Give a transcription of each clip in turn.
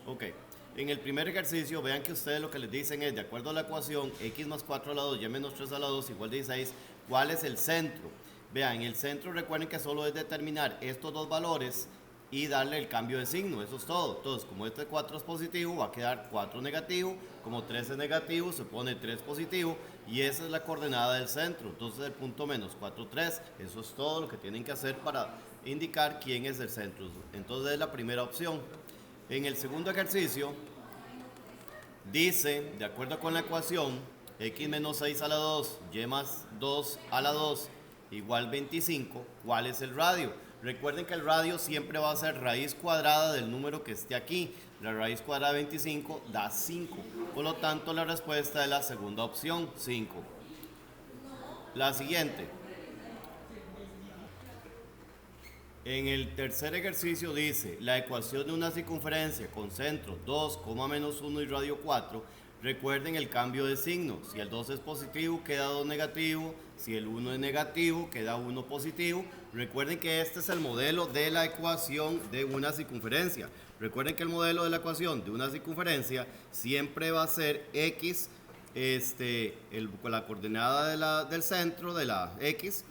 Ok. En el primer ejercicio, vean que ustedes lo que les dicen es, de acuerdo a la ecuación, x más 4 a la 2, y menos 3 a la 2 igual 16, ¿cuál es el centro? Vean, el centro recuerden que solo es determinar estos dos valores y darle el cambio de signo, eso es todo. Entonces, como este 4 es positivo, va a quedar 4 negativo, como 3 es negativo, se pone 3 positivo, y esa es la coordenada del centro. Entonces, el punto menos 4, 3, eso es todo lo que tienen que hacer para indicar quién es el centro. Entonces, es la primera opción. En el segundo ejercicio, dice, de acuerdo con la ecuación, x menos 6 a la 2, y más 2 a la 2 igual 25, ¿cuál es el radio? Recuerden que el radio siempre va a ser raíz cuadrada del número que esté aquí. La raíz cuadrada de 25 da 5. Por lo tanto, la respuesta es la segunda opción, 5. La siguiente. En el tercer ejercicio dice, la ecuación de una circunferencia con centro 2, menos 1 y radio 4, recuerden el cambio de signo. Si el 2 es positivo, queda 2 negativo. Si el 1 es negativo, queda 1 positivo. Recuerden que este es el modelo de la ecuación de una circunferencia. Recuerden que el modelo de la ecuación de una circunferencia siempre va a ser x, la coordenada del centro de la x,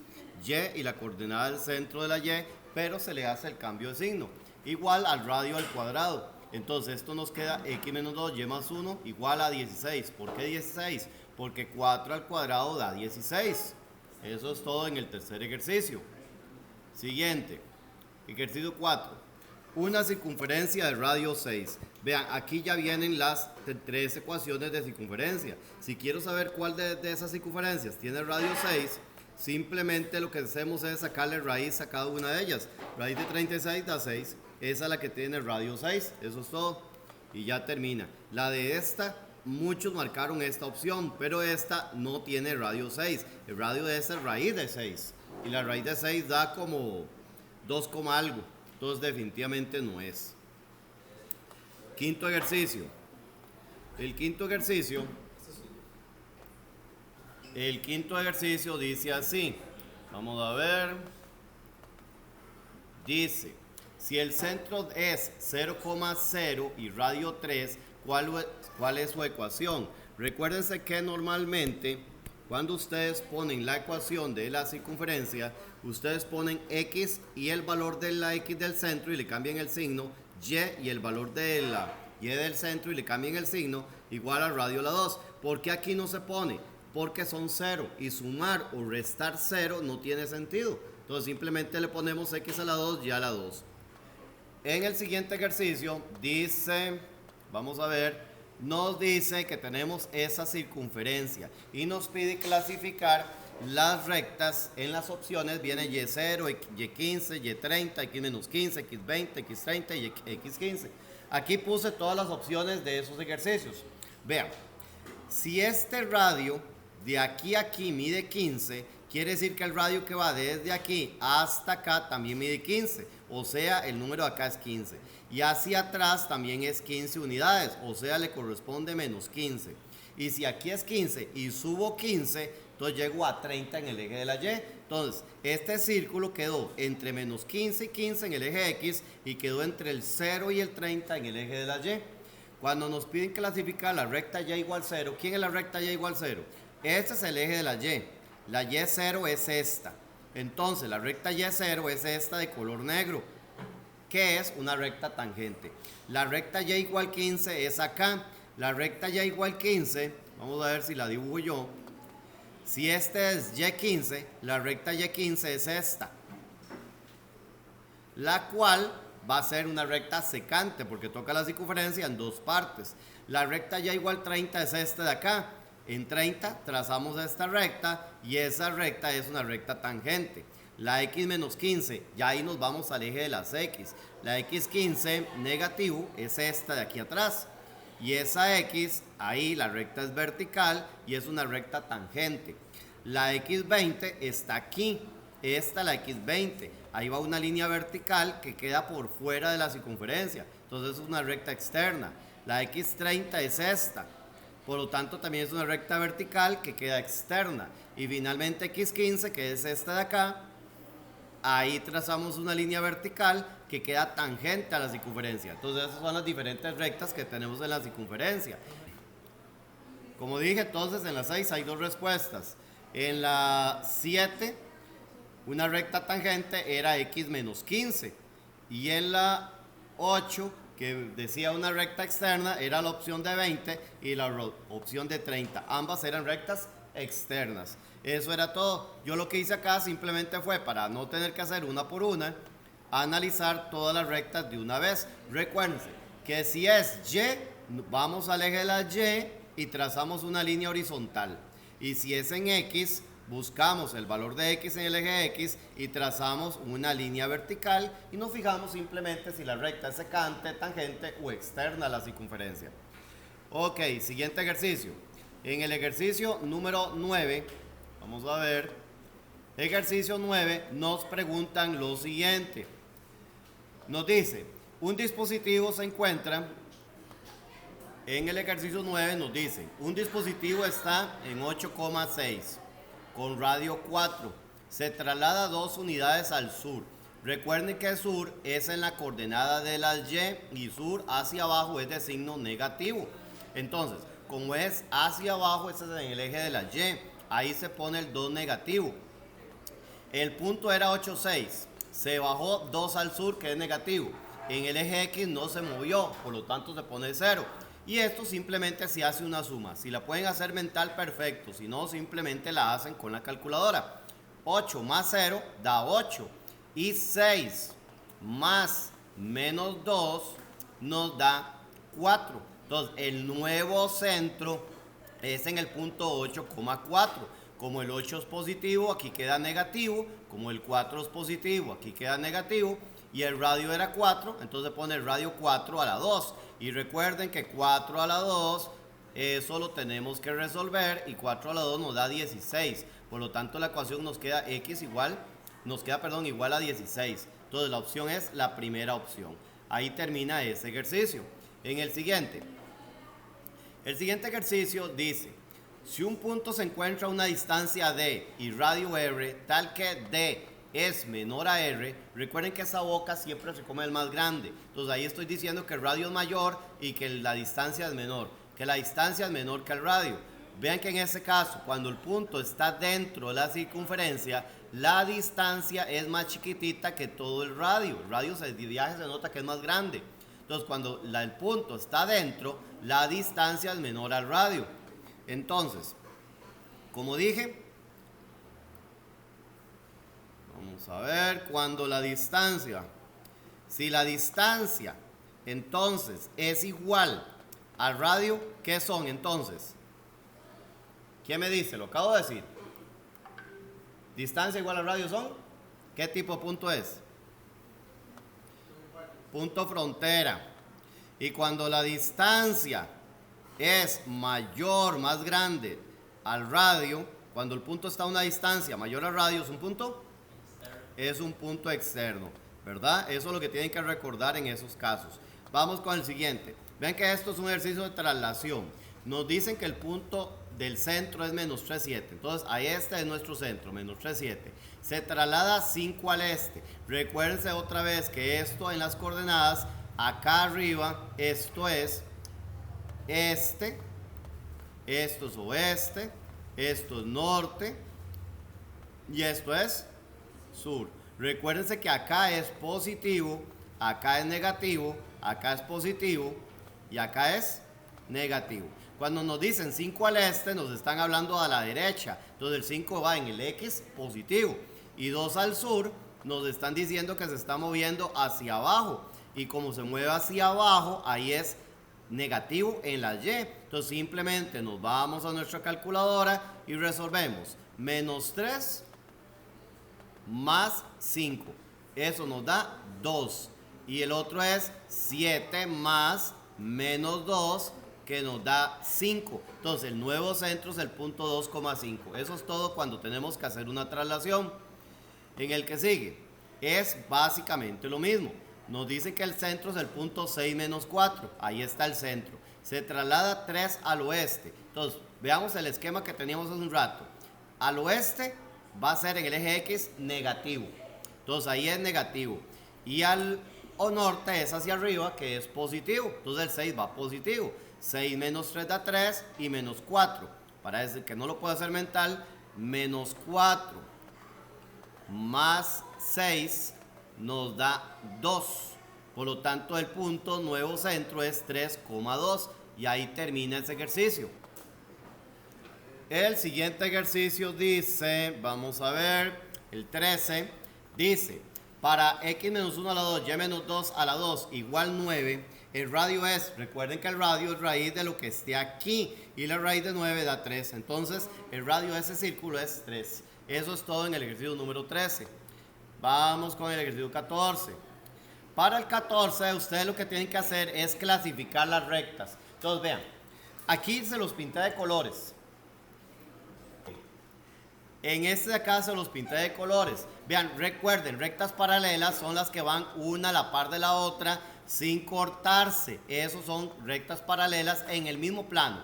y la coordenada del centro de la y, pero se le hace el cambio de signo, igual al radio al cuadrado. Entonces esto nos queda x menos 2, y más 1, igual a 16. ¿Por qué 16? Porque 4 al cuadrado da 16. Eso es todo en el tercer ejercicio. Siguiente, ejercicio 4. Una circunferencia de radio 6. Vean, aquí ya vienen las tres ecuaciones de circunferencia. Si quiero saber cuál de esas circunferencias tiene radio 6, simplemente lo que hacemos es sacarle raíz a cada una de ellas. Raíz de 36 da 6. Esa es la que tiene radio 6. Eso es todo. Y ya termina. La de esta, muchos marcaron esta opción, pero esta no tiene radio 6. El radio de esta es raíz de 6. Y la raíz de 6 da como 2, algo. Entonces definitivamente no es. Quinto ejercicio. El quinto ejercicio dice así. Vamos a ver. Dice, si el centro es 0,0 y radio 3, ¿cuál es su ecuación? Recuérdense que normalmente cuando ustedes ponen la ecuación de la circunferencia, ustedes ponen x y el valor de la x del centro y le cambian el signo, y el valor de la y del centro y le cambian el signo, igual al radio a la 2. ¿Por qué aquí no se pone? Porque son 0 y sumar o restar 0 no tiene sentido. Entonces simplemente le ponemos x a la 2 y a la 2. En el siguiente ejercicio dice, vamos a ver, nos dice que tenemos esa circunferencia y nos pide clasificar las rectas. En las opciones viene y0, y15, y30, x-15, x20, x30 y x15. Aquí puse todas las opciones de esos ejercicios. Vean, si este radio de aquí a aquí mide 15, quiere decir que el radio que va desde aquí hasta acá también mide 15, o sea, el número de acá es 15. Y hacia atrás también es 15 unidades, o sea, le corresponde menos 15. Y si aquí es 15 y subo 15, entonces llego a 30 en el eje de la Y. Entonces, este círculo quedó entre menos 15 y 15 en el eje X y quedó entre el 0 y el 30 en el eje de la Y. Cuando nos piden clasificar la recta Y igual 0, ¿quién es la recta Y igual 0? Este es el eje de la Y. La Y0 es esta. Entonces, la recta Y0 es esta de color negro, que es una recta tangente. La recta Y igual 15 es acá. La recta Y igual 15, vamos a ver si la dibujo yo. Si este es Y15, la recta Y15 es esta, la cual va a ser una recta secante porque toca la circunferencia en dos partes. La recta Y igual 30 es esta de acá. En 30 trazamos esta recta y esa recta es una recta tangente. La x menos 15, ya ahí nos vamos al eje de las x. La x15 negativo es esta de aquí atrás. Y esa x, ahí la recta es vertical y es una recta tangente. La x20 está aquí. Esta la x20. Ahí va una línea vertical que queda por fuera de la circunferencia. Entonces es una recta externa. La x30 es esta. Por lo tanto, también es una recta vertical que queda externa. Y finalmente x15, que es esta de acá, ahí trazamos una línea vertical que queda tangente a la circunferencia. Entonces esas son las diferentes rectas que tenemos en la circunferencia. Como dije, entonces en la 6 hay dos respuestas. En la 7, una recta tangente era x menos 15. Y en la 8, que decía una recta externa, era la opción de 20 y la opción de 30. Ambas eran rectas externas. Eso era todo. Yo lo que hice acá simplemente fue, para no tener que hacer una por una, analizar todas las rectas de una vez. Recuérdense que si es Y, vamos al eje de la Y y trazamos una línea horizontal. Y si es en X, buscamos el valor de X en el eje X y trazamos una línea vertical y nos fijamos simplemente si la recta es secante, tangente o externa a la circunferencia. Ok, siguiente ejercicio. En el ejercicio número 9, vamos a ver, ejercicio 9, nos preguntan lo siguiente. Nos dice, un dispositivo se encuentra, en el ejercicio 9 nos dice, un dispositivo está en 8,6 con radio 4, se traslada 2 unidades al sur. Recuerden que sur es en la coordenada de las Y sur hacia abajo es de signo negativo. Entonces, como es hacia abajo, este es en el eje de la Y, ahí se pone el 2 negativo. El punto era 8,6, se bajó 2 al sur que es negativo. En el eje X no se movió, por lo tanto se pone 0. Y esto simplemente se hace una suma. Si la pueden hacer mental, perfecto. Si no, simplemente la hacen con la calculadora. 8 más 0 da 8. Y 6 más menos 2 nos da 4. Entonces, el nuevo centro es en el punto 8,4. Como el 8 es positivo, aquí queda negativo. Como el 4 es positivo, aquí queda negativo. Y el radio era 4, entonces pone el radio 4 a la 2. Y recuerden que 4 a la 2, eso lo tenemos que resolver. Y 4 a la 2 nos da 16. Por lo tanto, la ecuación nos queda igual a 16. Entonces, la opción es la primera opción. Ahí termina ese ejercicio. En el siguiente ejercicio dice, si un punto se encuentra a una distancia D y radio R, tal que D es menor a R, recuerden que esa boca siempre se come el más grande. Entonces ahí estoy diciendo que el radio es mayor y que la distancia es menor. Que la distancia es menor que el radio. Vean que en este caso, cuando el punto está dentro de la circunferencia, la distancia es más chiquitita que todo el radio. El radio de viaje se nota que es más grande. Entonces cuando el punto está dentro, la distancia es menor al radio. Entonces, como dije, vamos a ver, cuando la distancia, si la distancia entonces es igual al radio, ¿qué son entonces? ¿Quién me dice? Lo acabo de decir. Distancia igual al radio son, ¿qué tipo de punto es? Punto frontera. Y cuando la distancia es mayor, más grande al radio, cuando el punto está a una distancia mayor al radio, ¿es un punto? Es un punto externo, ¿verdad? Eso es lo que tienen que recordar en esos casos. Vamos con el siguiente. Vean que esto es un ejercicio de traslación. Nos dicen que el punto del centro es menos 3,7. Entonces, ahí este es nuestro centro, menos 3,7. Se traslada 5 al este. Recuérdense otra vez que esto en las coordenadas, acá arriba, esto es este, esto es oeste, esto es norte y esto es sur. Recuérdense que acá es positivo, acá es negativo, acá es positivo y acá es negativo. Cuando nos dicen 5 al este, nos están hablando a la derecha. Entonces el 5 va en el X positivo. Y 2 al sur, nos están diciendo que se está moviendo hacia abajo. Y como se mueve hacia abajo, ahí es negativo en la Y. Entonces simplemente nos vamos a nuestra calculadora y resolvemos. Menos 3 más 5. Eso nos da 2. Y el otro es 7 más menos 2, que nos da 5. Entonces el nuevo centro es el punto 2,5. Eso es todo cuando tenemos que hacer una traslación. En el que sigue es básicamente lo mismo. Nos dice que el centro es el punto 6 menos 4. Ahí está el centro. Se traslada 3 al oeste. Entonces veamos el esquema que teníamos hace un rato. Al oeste va a ser en el eje X negativo. Entonces ahí es negativo. Y al o norte es hacia arriba, que es positivo. Entonces el 6 va positivo. 6 menos 3 da 3 y menos 4. Para decir que no lo puedo hacer mental, menos 4 más 6 nos da 2. Por lo tanto, el punto nuevo centro es 3,2. Y ahí termina ese ejercicio. El siguiente ejercicio dice, vamos a ver, el 13, dice, para x menos 1 a la 2, y menos 2 a la 2 igual 9, el radio es, recuerden que el radio es raíz de lo que esté aquí, y la raíz de 9 da 3, entonces el radio de ese círculo es 3. Eso es todo en el ejercicio número 13. Vamos con el ejercicio 14. Para el 14, ustedes lo que tienen que hacer es clasificar las rectas. Entonces vean, aquí se los pinté de colores. En este de acá se los pinté de colores. Vean, recuerden, rectas paralelas son las que van una a la par de la otra sin cortarse. Esos son rectas paralelas en el mismo plano.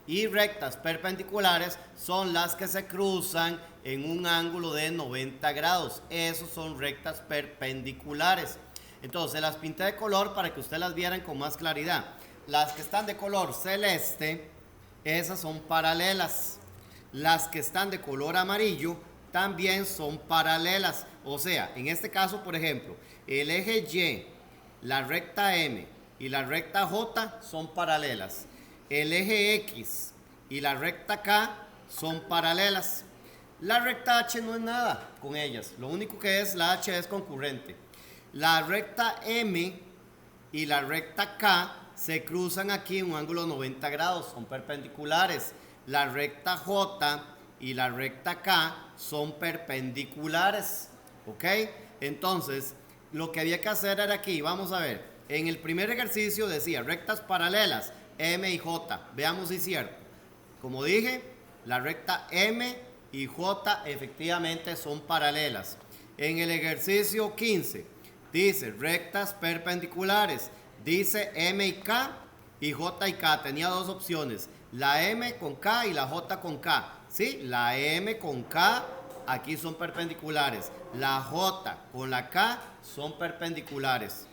Y rectas perpendiculares son las que se cruzan en un ángulo de 90 grados. Esos son rectas perpendiculares. Entonces las pinté de color para que ustedes las vieran con más claridad. Las que están de color celeste, esas son paralelas. Las que están de color amarillo también son paralelas. O sea, en este caso, por ejemplo, el eje Y, la recta M y la recta J son paralelas. El eje X y la recta K son paralelas. La recta H no es nada con ellas. Lo único que es, la H es concurrente. La recta M y la recta K se cruzan aquí en un ángulo de 90 grados. Son perpendiculares. La recta J y la recta K son perpendiculares, ¿ok? Entonces, lo que había que hacer era aquí, vamos a ver, en el primer ejercicio decía rectas paralelas, M y J, veamos si es cierto. Como dije, la recta M y J efectivamente son paralelas. En el ejercicio 15, dice rectas perpendiculares, dice M y K y J y K, tenía dos opciones. La M con K y la J con K. ¿Sí? La M con K aquí son perpendiculares. La J con la K son perpendiculares.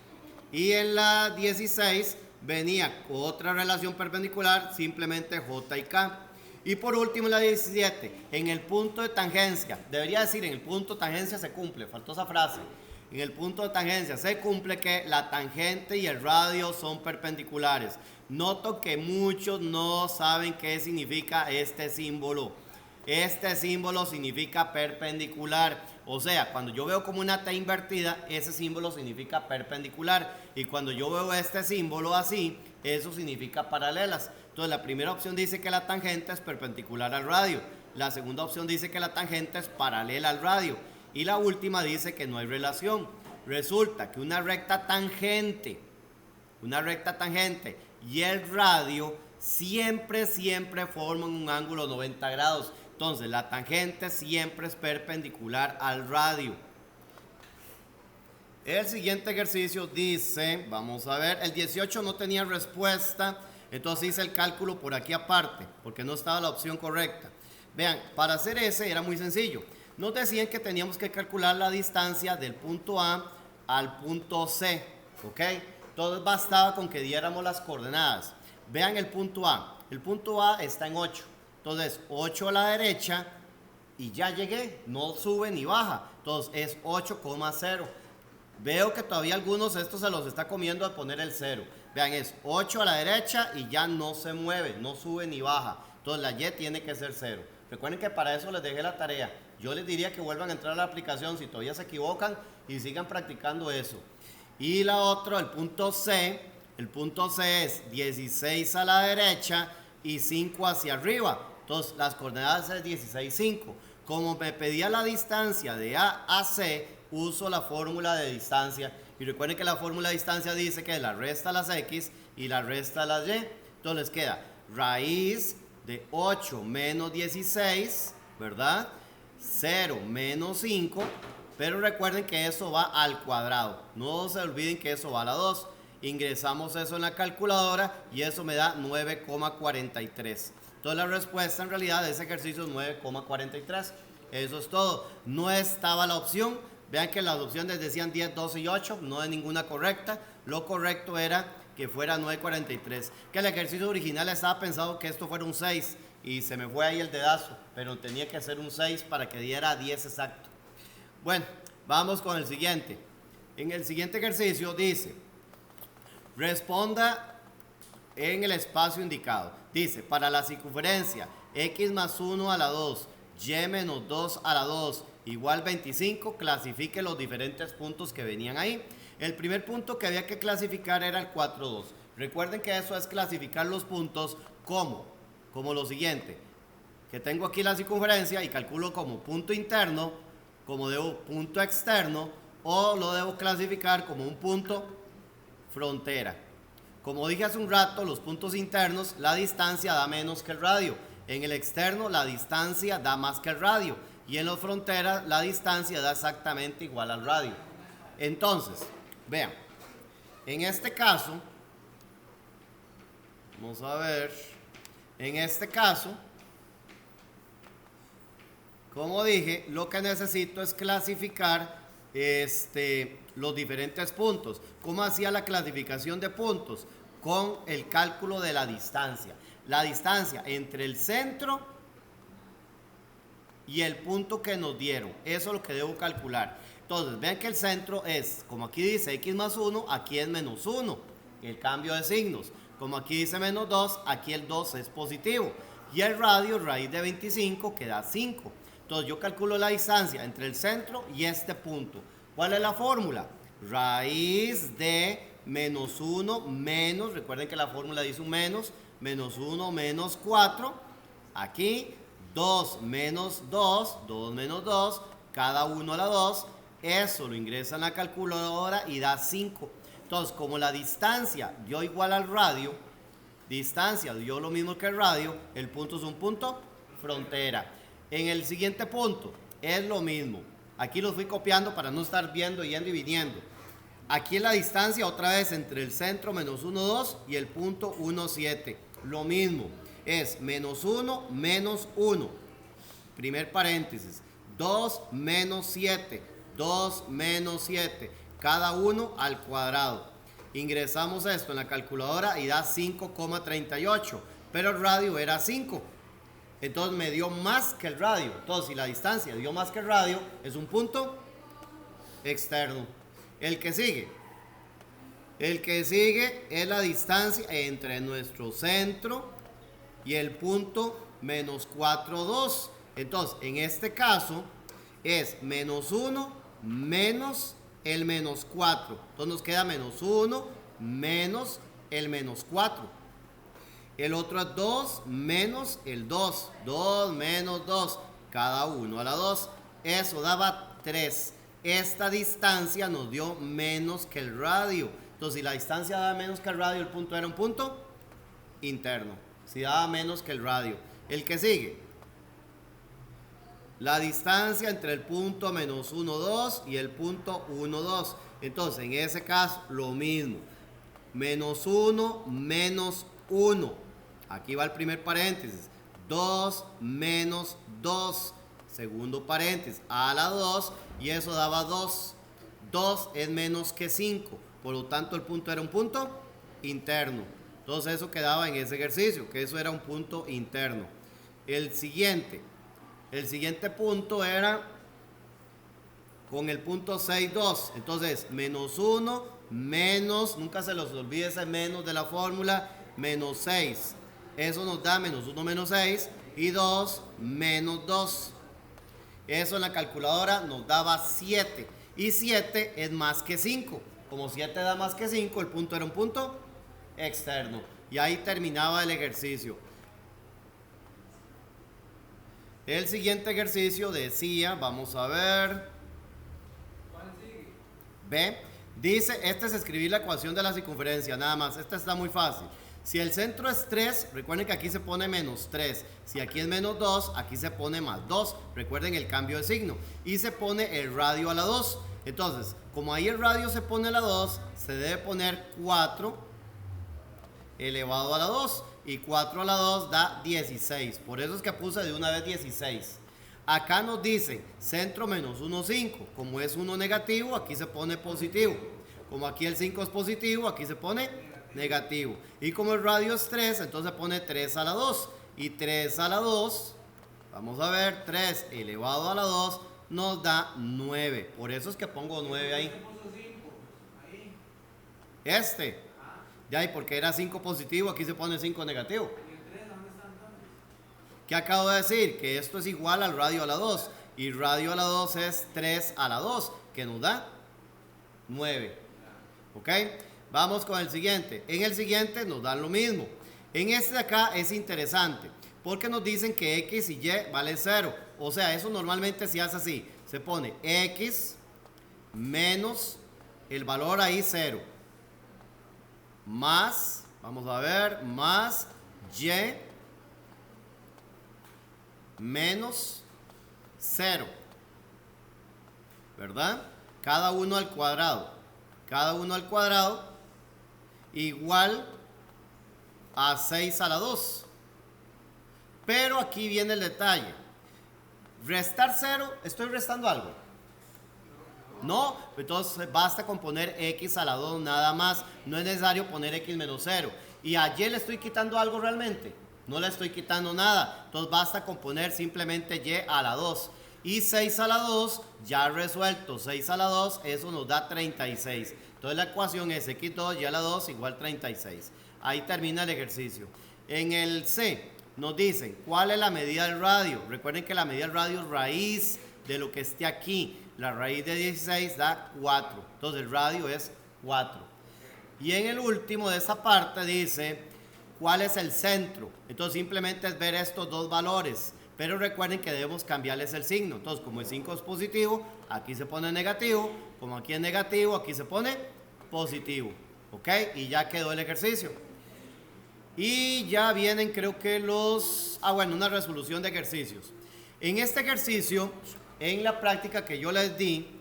Y en la 16 venía otra relación perpendicular, simplemente J y K. Y por último en la 17, en el punto de tangencia, debería decir en el punto de tangencia se cumple, faltó esa frase. En el punto de tangencia se cumple que la tangente y el radio son perpendiculares. Noto que muchos no saben qué significa este símbolo. Este símbolo significa perpendicular. O sea, cuando yo veo como una T invertida, ese símbolo significa perpendicular. Y cuando yo veo este símbolo así, eso significa paralelas. Entonces la primera opción dice que la tangente es perpendicular al radio. La segunda opción dice que la tangente es paralela al radio. Y la última dice que no hay relación. Resulta que una recta tangente y el radio siempre forman un ángulo de 90 grados. Entonces la tangente siempre es perpendicular al radio. El siguiente ejercicio dice, vamos a ver, el 18 no tenía respuesta, entonces hice el cálculo por aquí aparte, porque no estaba la opción correcta. Vean, para hacer ese era muy sencillo. Nos decían que teníamos que calcular la distancia del punto A al punto C, ¿ok? Entonces bastaba con que diéramos las coordenadas. Vean el punto A. El punto A está en 8. Entonces 8 a la derecha y ya llegué. No sube ni baja. Entonces es 8,0. Veo que todavía algunos estos se los está comiendo al poner el 0. Vean, es 8 a la derecha y ya no se mueve, no sube ni baja. Entonces la Y tiene que ser 0. Recuerden que para eso les dejé la tarea. Yo les diría que vuelvan a entrar a la aplicación si todavía se equivocan y sigan practicando eso. Y la otra, el punto C es 16 a la derecha y 5 hacia arriba. Entonces las coordenadas es 16, 5. Como me pedía la distancia de A a C, uso la fórmula de distancia. Y recuerden que la fórmula de distancia dice que la resta las X y la resta las Y. Entonces les queda raíz de 8 menos 16, ¿verdad? 0 menos 5, pero recuerden que eso va al cuadrado. No se olviden que eso va a la 2. Ingresamos eso en la calculadora y eso me da 9,43. Entonces la respuesta en realidad de ese ejercicio es 9,43. Eso es todo. No estaba la opción Vean que las opciones decían 10, 12 y 8, no es ninguna correcta. Lo correcto era que fuera 9.43. Que el ejercicio original estaba pensado que esto fuera un 6 y se me fue ahí el dedazo, pero tenía que ser un 6 para que diera 10 exacto. Bueno, vamos con el siguiente. En el siguiente ejercicio dice, responda en el espacio indicado. Dice, para la circunferencia x más 1 a la 2, y menos 2 a la 2 igual 25, clasifique los diferentes puntos que venían ahí. El primer punto que había que clasificar era el 4, 2. Recuerden que eso es clasificar los puntos como lo siguiente, que tengo aquí la circunferencia y calculo como punto interno, como debo punto externo, o lo debo clasificar como un punto frontera. Como dije hace un rato, los puntos internos, la distancia da menos que el radio. En el externo, la distancia da más que el radio. Y en los fronteras, la distancia da exactamente igual al radio. Entonces, vean, en este caso, vamos a ver, en este caso, como dije, lo que necesito es clasificar los diferentes puntos. ¿Cómo hacía la clasificación de puntos? Con el cálculo de la distancia. La distancia entre el centro y el punto que nos dieron. Eso es lo que debo calcular. Entonces, vean que el centro es, como aquí dice x más 1, aquí es menos 1. El cambio de signos. Como aquí dice menos 2, aquí el 2 es positivo. Y el radio, raíz de 25, que da 5. Entonces, yo calculo la distancia entre el centro y este punto. ¿Cuál es la fórmula? Raíz de menos 1 menos, recuerden que la fórmula dice un menos 1 menos 4, aquí 2 menos 2, 2 menos 2, cada uno a la 2, eso lo ingresa en la calculadora y da 5. Entonces, como la distancia dio igual al radio, distancia dio lo mismo que el radio, el punto es un punto frontera. En el siguiente punto es lo mismo. Aquí lo fui copiando para no estar viendo, yendo y viniendo. Aquí la distancia otra vez entre el centro menos 1, 2 y el punto 1, 7. Lo mismo, es menos 1, menos 1. Primer paréntesis. 2 menos 7. 2 menos 7. Cada uno al cuadrado. Ingresamos esto en la calculadora y da 5,38. Pero el radio era 5. Entonces me dio más que el radio. Entonces, si la distancia dio más que el radio, es un punto externo. El que sigue es la distancia entre nuestro centro y el punto menos 4, 2. Entonces, en este caso, es menos 1 menos el menos 4. Entonces nos queda menos 1 menos el menos 4. El otro es 2 menos el 2. 2 menos 2. Cada uno a la 2. Eso daba 3. Esta distancia nos dio menos que el radio. Entonces, si la distancia daba menos que el radio, el punto era un punto interno. Si daba menos que el radio. El que sigue. La distancia entre el punto menos 1, 2 y el punto 1, 2. Entonces, en ese caso, lo mismo. Menos 1 menos 1. Aquí va el primer paréntesis. 2 menos 2. Segundo paréntesis. A la 2. Y eso daba 2. 2 es menos que 5. Por lo tanto, el punto era un punto interno. Entonces, eso quedaba en ese ejercicio. Que eso era un punto interno. El siguiente punto era con el punto 6, 2. Entonces, menos 1 menos, nunca se los olvide ese menos de la fórmula, menos 6. Eso nos da menos 1 menos 6 y 2 menos 2. Eso en la calculadora nos daba 7. Y 7 es más que 5. Como 7 da más que 5, el punto era un punto externo. Y ahí terminaba el ejercicio. El siguiente ejercicio decía, vamos a ver. ¿Cuál sigue? B. Dice, este es escribir la ecuación de la circunferencia, nada más. Esta está muy fácil. Si el centro es 3, recuerden que aquí se pone menos 3. Si aquí es menos 2, aquí se pone más 2. Recuerden el cambio de signo. Y se pone el radio a la 2. Entonces, como ahí el radio se pone a la 2, se debe poner 4 elevado a la 2. Y 4 a la 2 da 16. Por eso es que puse de una vez 16. Acá nos dice centro menos 1, 5. Como es 1 negativo, aquí se pone positivo. Como aquí el 5 es positivo, aquí se pone negativo. Y como el radio es 3, entonces pone 3 a la 2. Y 3 a la 2, vamos a ver, 3 elevado a la 2 nos da 9. Por eso es que pongo 9 ahí. Ya, y porque era 5 positivo, aquí se pone 5 negativo. ¿Qué acabo de decir? Que esto es igual al radio a la 2. Y radio a la 2 es 3 a la 2, que nos da 9. ¿Ok? Vamos con el siguiente. En el siguiente nos dan lo mismo. En este de acá es interesante, porque nos dicen que X y Y vale 0. O sea, eso normalmente se hace así. Se pone X menos el valor ahí 0. Más, vamos a ver, más Y menos 0, ¿verdad? Cada uno al cuadrado. Cada uno al cuadrado igual a 6 a la 2. Pero aquí viene el detalle. Restar 0, ¿estoy restando algo? No, entonces basta con poner X a la 2 nada más. No es necesario poner X menos 0. ¿Y a Y le estoy quitando algo realmente? No le estoy quitando nada. Entonces basta con poner simplemente Y a la 2. Y 6 a la 2, ya resuelto. 6 a la 2, eso nos da 36. Entonces la ecuación es X2 Y a la 2 igual 36. Ahí termina el ejercicio. En el C nos dicen cuál es la medida del radio. Recuerden que la medida del radio es raíz de lo que esté aquí. La raíz de 16 da 4. Entonces el radio es 4. Y en el último de esa parte dice cuál es el centro. Entonces simplemente es ver estos dos valores. Pero recuerden que debemos cambiarles el signo. Entonces como el 5 es positivo, aquí se pone negativo. Como aquí es negativo, aquí se pone positivo. ¿Ok? Y ya quedó el ejercicio. Y ya vienen creo que una resolución de ejercicios. En este ejercicio, en la práctica que yo les di,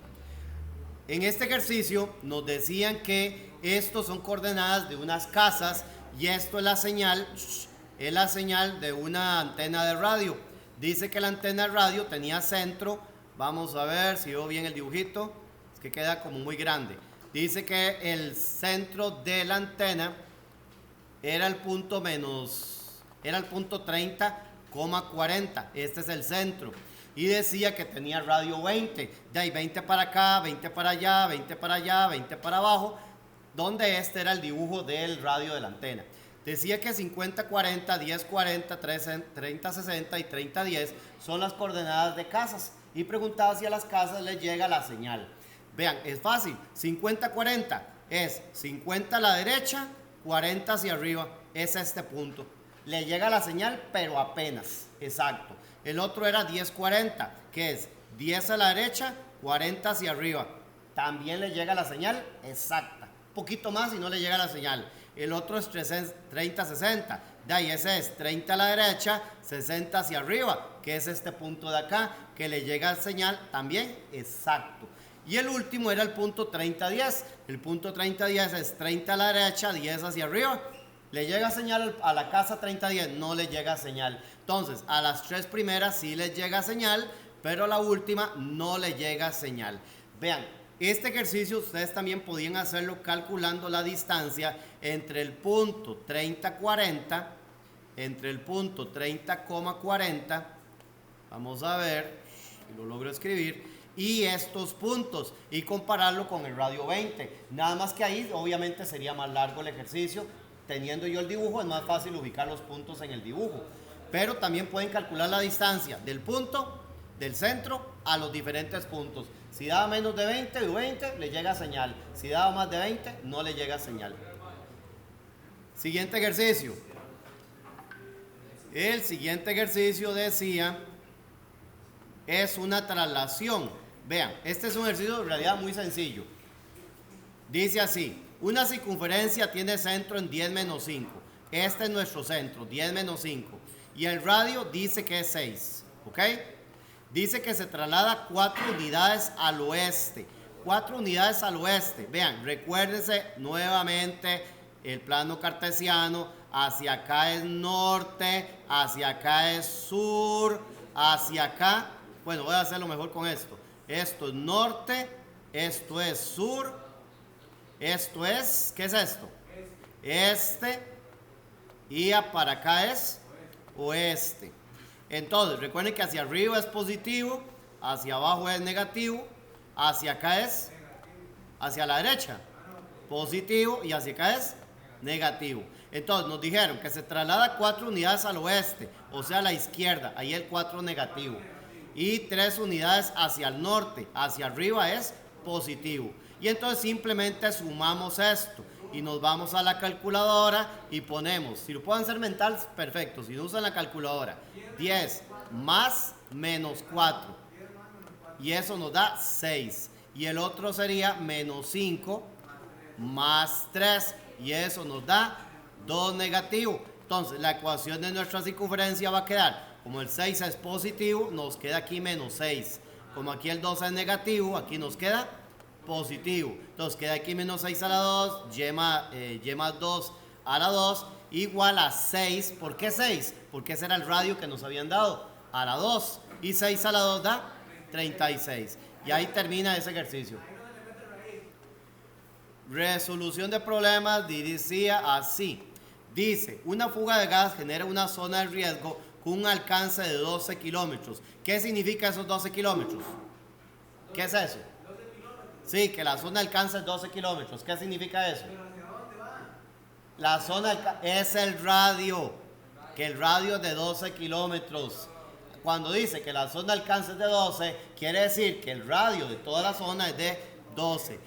en este ejercicio nos decían que estos son coordenadas de unas casas y esto es la señal de una antena de radio. Dice que la antena de radio tenía centro, vamos a ver si veo bien el dibujito, es que queda como muy grande. Dice que el centro de la antena era el punto 30,40. Este es el centro. Y decía que tenía radio 20. De ahí 20 para acá, 20 para allá, 20 para allá, 20 para abajo. Donde este era el dibujo del radio de la antena. Decía que 50-40, 10-40, 30-60 y 30-10 son las coordenadas de casas. Y preguntaba si a las casas les llega la señal. Vean, es fácil. 50-40 es 50 a la derecha, 40 hacia arriba, es este punto. Le llega la señal, pero apenas, exacto. El otro era 10-40, que es 10 a la derecha, 40 hacia arriba. También le llega la señal exacta. Un poquito más y no le llega la señal. El otro es 30-60. De ahí ese es 30 a la derecha, 60 hacia arriba, que es este punto de acá, que le llega la señal también exacto. Y el último era el punto 30-10. El punto 30-10 es 30 a la derecha, 10 hacia arriba. ¿Le llega señal a la casa 30-10? No le llega señal. Entonces, a las tres primeras sí les llega señal, pero a la última no le llega señal. Vean, este ejercicio ustedes también podían hacerlo calculando la distancia entre el punto 30-40, entre el punto 30,40, vamos a ver si lo logro escribir, y estos puntos y compararlo con el radio 20. Nada más que ahí obviamente sería más largo el ejercicio. Teniendo yo el dibujo es más fácil ubicar los puntos en el dibujo. Pero también pueden calcular la distancia del punto, del centro, a los diferentes puntos. Si daba menos de 20, le llega señal. Si daba más de 20, no le llega señal. Siguiente ejercicio. El siguiente ejercicio decía, es una traslación. Vean, este es un ejercicio en realidad muy sencillo. Dice así, una circunferencia tiene centro en 10 menos 5. Este es nuestro centro, 10 menos 5. Y el radio dice que es 6. ¿Ok? Dice que se traslada 4 unidades al oeste. 4 unidades al oeste. Vean, recuérdense nuevamente el plano cartesiano. Hacia acá es norte, hacia acá es sur, hacia acá Bueno, voy a hacerlo mejor con esto. Esto es norte, esto es sur, esto es, ¿qué es esto? Este, y para acá es oeste. Entonces, recuerden que hacia arriba es positivo, hacia abajo es negativo, hacia acá es, hacia la derecha, positivo, y hacia acá es negativo. Entonces, nos dijeron que se traslada 4 unidades al oeste, o sea, a la izquierda, ahí el 4 negativo. Y 3 unidades hacia el norte, hacia arriba es positivo. Y entonces simplemente sumamos esto y nos vamos a la calculadora y ponemos, si lo pueden hacer mental, perfecto, si no usan la calculadora, 10 más menos 4, y eso nos da 6, y el otro sería menos 5 más 3, y eso nos da 2 negativo. Entonces la ecuación de nuestra circunferencia va a quedar, como el 6 es positivo, nos queda aquí menos 6, como aquí el 2 es negativo, aquí nos queda positivo. Entonces queda aquí menos 6 a la 2, y más 2 a la 2, igual a 6. ¿Por qué 6? Porque ese era el radio que nos habían dado, a la 2. Y 6 a la 2 da 36. Y ahí termina ese ejercicio. Resolución de problemas decía así. Dice, una fuga de gas genera una zona de riesgo con un alcance de 12 kilómetros. ¿Qué significa esos 12 kilómetros? ¿Qué es eso? Sí, que la zona de alcance es 12 kilómetros. ¿Qué significa eso? La zona es el radio, que el radio es de 12 kilómetros. Cuando dice que la zona de alcance es de 12, quiere decir que el radio de toda la zona es de 12.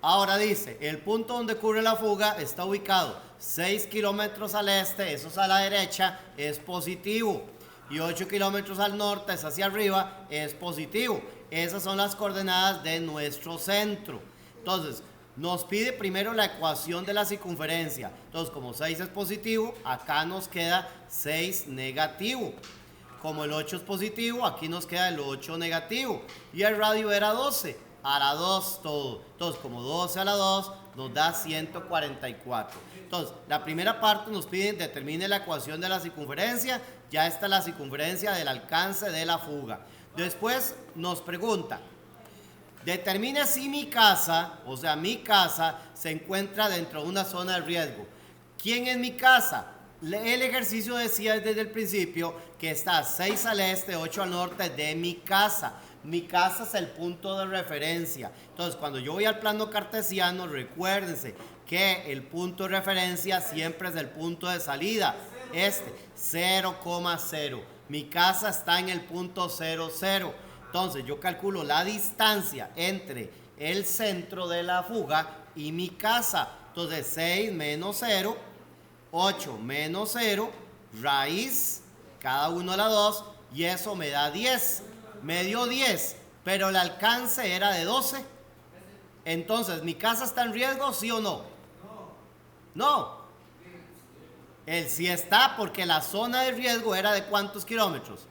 Ahora dice, el punto donde ocurre la fuga está ubicado 6 kilómetros al este, eso es a la derecha, es positivo. Y 8 kilómetros al norte, es hacia arriba, es positivo. Esas son las coordenadas de nuestro centro. Entonces, nos pide primero la ecuación de la circunferencia. Entonces, como 6 es positivo, acá nos queda 6 negativo. Como el 8 es positivo, aquí nos queda el 8 negativo. Y el radio era 12, a la 2 todo. Entonces, como 12 a la 2 nos da 144. Entonces, la primera parte nos pide determine la ecuación de la circunferencia. Ya está la circunferencia del alcance de la fuga. Después nos pregunta, determine si mi casa, o sea, mi casa se encuentra dentro de una zona de riesgo. ¿Quién es mi casa? El ejercicio decía desde el principio que está 6 al este, 8 al norte de mi casa. Mi casa es el punto de referencia. Entonces, cuando yo voy al plano cartesiano, recuérdense que el punto de referencia siempre es el punto de salida. 0,0. Mi casa está en el punto 0, 0. Entonces yo calculo la distancia entre el centro de la fuga y mi casa. Entonces 6 menos 0, 8 menos 0, raíz, cada uno a la 2, y eso me da 10. Me dio 10, pero el alcance era de 12. Entonces, ¿mi casa está en riesgo, sí o no? No. Él sí está, porque la zona de riesgo era de ¿cuántos kilómetros?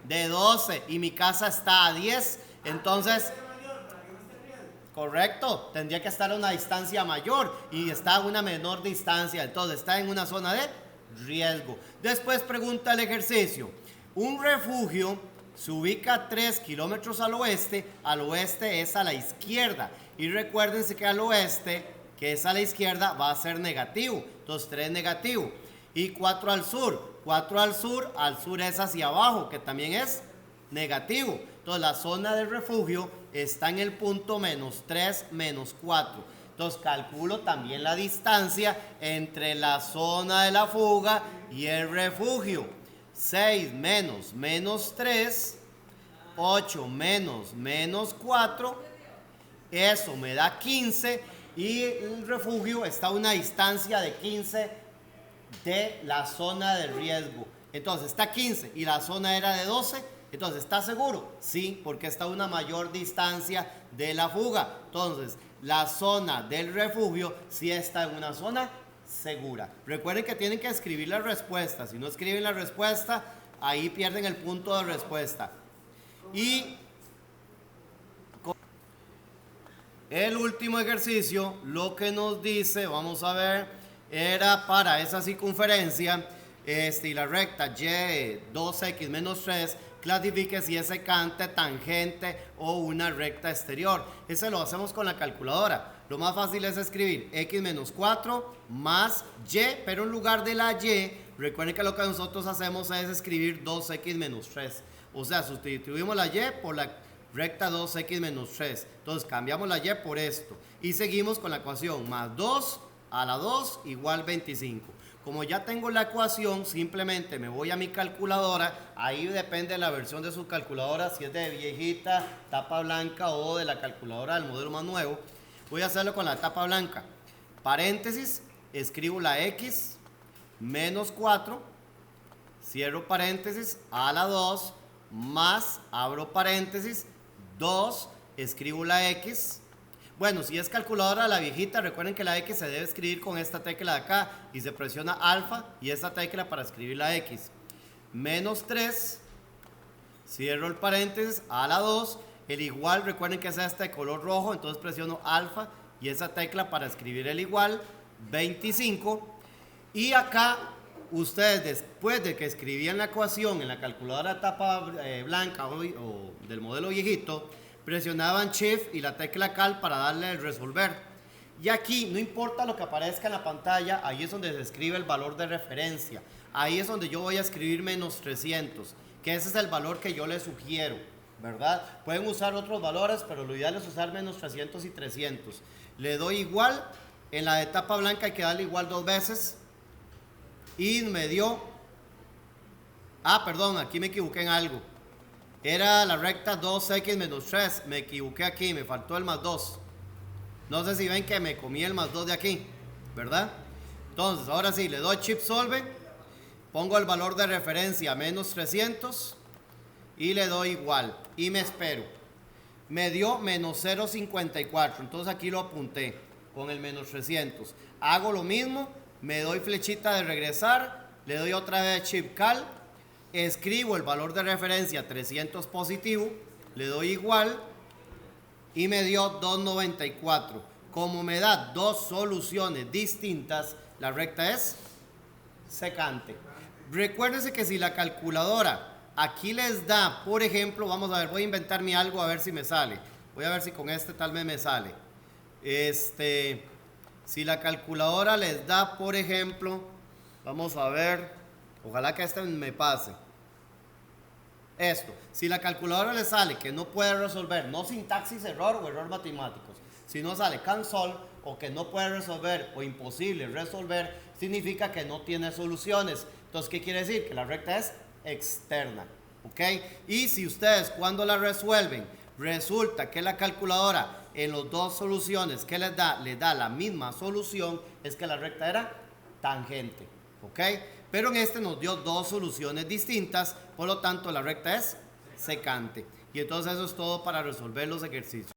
De 12, y mi casa está a 10, entonces, correcto, tendría que estar a una distancia mayor, y está a una menor distancia, entonces está en una zona de riesgo. Después pregunta el ejercicio, un refugio se ubica a 3 kilómetros al oeste es a la izquierda, y recuérdense que al oeste, que es a la izquierda, va a ser negativo. Entonces 3 negativo. Y 4 al sur. 4 al sur es hacia abajo, que también es negativo. Entonces la zona de refugio está en el punto menos 3, menos 4. Entonces calculo también la distancia entre la zona de la fuga y el refugio. 6 menos menos 3, 8 menos menos 4, eso me da 15. Y el refugio está a una distancia de 15 de la zona de riesgo. Entonces está 15 y la zona era de 12. Entonces, ¿está seguro? Sí, porque está a una mayor distancia de la fuga. Entonces, la zona del refugio sí está en una zona segura. Recuerden que tienen que escribir la respuesta. Si no escriben la respuesta, ahí pierden el punto de respuesta. Y el último ejercicio, lo que nos dice, vamos a ver, era para esa circunferencia y la recta y 2x menos 3, clasifique si es secante, tangente o una recta exterior. Ese lo hacemos con la calculadora. Lo más fácil es escribir x menos 4 más y, pero en lugar de la y, recuerden que lo que nosotros hacemos es escribir 2x menos 3. O sea, sustituimos la y por la recta 2x menos 3. Entonces cambiamos la y por esto. Y seguimos con la ecuación más 2 a la 2 igual 25. Como ya tengo la ecuación, simplemente me voy a mi calculadora. Ahí depende de la versión de su calculadora, si es de viejita, tapa blanca o de la calculadora del modelo más nuevo. Voy a hacerlo con la tapa blanca. Paréntesis, escribo la x menos 4, cierro paréntesis, a la 2, más, abro paréntesis, 2, escribo la x. Bueno, si es calculadora la viejita, recuerden que la x se debe escribir con esta tecla de acá y se presiona alfa y esta tecla para escribir la x. Menos 3, cierro el paréntesis, a la 2, el igual, recuerden que es este de color rojo, entonces presiono alfa y esa tecla para escribir el igual, 25. Y acá, ustedes después de que escribían la ecuación en la calculadora tapa blanca o del modelo viejito, presionaban Shift y la tecla Cal para darle el resolver. Y aquí, no importa lo que aparezca en la pantalla, ahí es donde se escribe el valor de referencia. Ahí es donde yo voy a escribir menos 300, que ese es el valor que yo les sugiero, ¿verdad? Pueden usar otros valores, pero lo ideal es usar menos 300 y 300. Le doy igual, en la de tapa blanca hay que darle igual 2 veces. Y me dio... perdón, aquí me equivoqué en algo. Era la recta 2x menos 3. Me equivoqué aquí, me faltó el más 2. No sé si ven que me comí el más 2 de aquí, ¿verdad? Entonces, ahora sí, le doy Shift Solve. Pongo el valor de referencia menos 300. Y le doy igual. Y me espero. Me dio menos 0,54. Entonces aquí lo apunté con el menos 300. Hago lo mismo. Me doy flechita de regresar. Le doy otra vez Shift Cal. Escribo el valor de referencia 300 positivo, le doy igual y me dio 2,94. Como me da dos soluciones distintas, la recta es secante. Recuérdense que si la calculadora aquí les da, por ejemplo, vamos a ver, voy a inventarme algo a ver si me sale. Voy a ver si con este tal vez me sale. Si la calculadora les da, por ejemplo, vamos a ver... Ojalá que este me pase. Esto, si la calculadora le sale que no puede resolver, no sintaxis error o error matemáticos, si no sale cancel o que no puede resolver o imposible resolver, significa que no tiene soluciones. Entonces, ¿qué quiere decir? Que la recta es externa. ¿Ok? Y si ustedes cuando la resuelven, resulta que la calculadora en las dos soluciones que les da la misma solución, es que la recta era tangente. ¿Ok? Pero en este nos dio dos soluciones distintas, por lo tanto la recta es secante. Y entonces eso es todo para resolver los ejercicios.